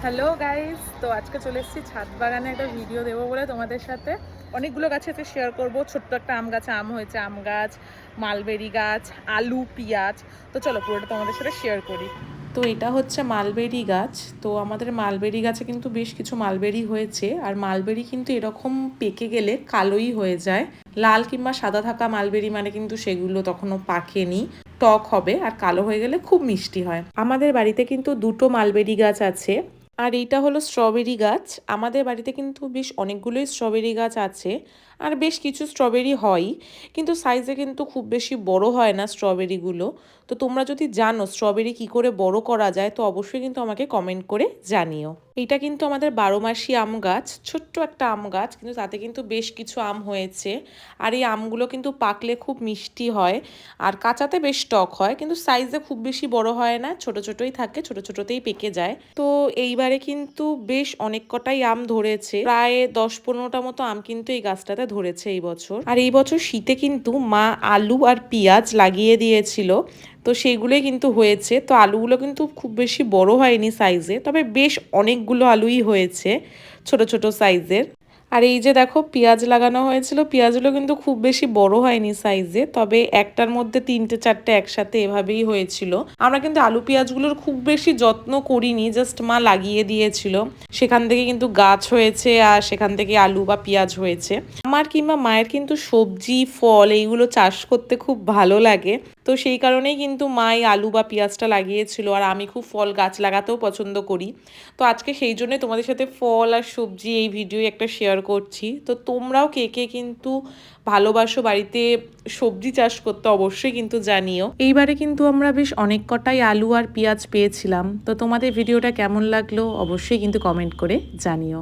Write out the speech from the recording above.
Hello guys, তো আজকে চলে এসেছি ছাদ বাগানে একটা ভিডিও দেবো বলে তোমাদের সাথে। অনেকগুলো গাছেতে শেয়ার করব। ছোট্ট একটা আম গাছে আম হয়েছে, আম গাছ, মালবেরি গাছ, আলু, পেঁয়াজ। তো চলো পুরোটা তোমাদের সাথে শেয়ার করি। তো এটা হচ্ছে মালবেরি গাছ। তো আমাদের মালবেরি গাছে কিন্তু বেশ কিছু মালবেরি হয়েছে, আর মালবেরি কিন্তু এরকম পেকে গেলে কালোই হয়ে যায়। লাল কিংবা সাদা থাকা মালবেরি মানে কিন্তু সেগুলো তখনও পাকেনি, টক হবে, আর কালো হয়ে গেলে খুব মিষ্টি হয়। আমাদের বাড়িতে কিন্তু দুটো মালবেরি গাছ আছে। আর এইটা হলো স্ট্রবেরি গাছ। আমাদের বাড়িতে কিন্তু বেশ অনেকগুলোই স্ট্রবেরি গাছ আছে, আর বেশ কিছু স্ট্রবেরি হয়, কিন্তু সাইজে কিন্তু খুব বেশি বড় হয় না স্ট্রবেরিগুলো। তো তোমরা যদি জানো স্ট্রবেরি কি করে বড় করা যায়, তো অবশ্যই কিন্তু আমাকে কমেন্ট করে জানিও। এটা কিন্তু আমাদের 12 মাসি আম গাছ, ছোট্ট একটা আম গাছ, কিন্তু তাতে কিন্তু বেশ কিছু আম হয়েছে। আর এই আমগুলো কিন্তু পাকলে খুব মিষ্টি হয়, আর কাঁচাতে বেশ টক হয়, কিন্তু সাইজে খুব বেশি বড় হয় না, ছোট ছোটই থাকে, ছোট ছোটতেই পেকে যায়। তো এইবারে কিন্তু বেশ অনেক কটাই আম ধরেছে, প্রায় 10-15টা মতো আম কিন্তু এই গাছটাতে ধরেছে এই বছর। আর এই বছর শীতে কিন্তু মা আলু আর পেঁয়াজ লাগিয়ে দিয়েছিল, তো সেইগুলোই কিন্তু হয়েছে। তো আলুগুলো কিন্তু খুব বেশি বড় হয়নি সাইজে, তবে বেশ অনেকগুলো আলুই হয়েছে ছোট ছোট সাইজের। আর এই যে দেখো পেঁয়াজ লাগানো হয়েছিল, পেঁয়াজগুলো কিন্তু খুব বেশি বড় হয়নি সাইজে, তবে একটার মধ্যে 3-4টে একসাথে এভাবেই হয়েছিল। আমরা কিন্তু আলু পেঁয়াজগুলোর খুব বেশি যত্ন করিনি, জাস্ট মা লাগিয়ে দিয়েছিল, সেখান থেকে কিন্তু গাছ হয়েছে, আর সেখান থেকে আলু বা পেঁয়াজ হয়েছে। আমার কিংবা মায়ের কিন্তু সবজি ফল এইগুলো চাষ করতে খুব ভালো লাগে, তো সেই কারণেই কিন্তু মাই আলু বা পেঁয়াজটা লাগিয়েছিল। আর আমি খুব ফল গাছ লাগাতেও পছন্দ করি, তো আজকে সেই জন্য তোমাদের সাথে ফল আর সবজি এই ভিডিও একটা শেয়ার করছি। তো তোমরাও কে কে কিন্তু ভালোবাসো বাড়িতে সবজি চাষ করতে, অবশ্যই কিন্তু জানিও। এইবারে কিন্তু আমরা বেশ অনেক কটাই আলু আর পেঁয়াজ পেয়েছিলাম। তো তোমাদের ভিডিওটা কেমন লাগলো অবশ্যই কিন্তু কমেন্ট করে জানিও।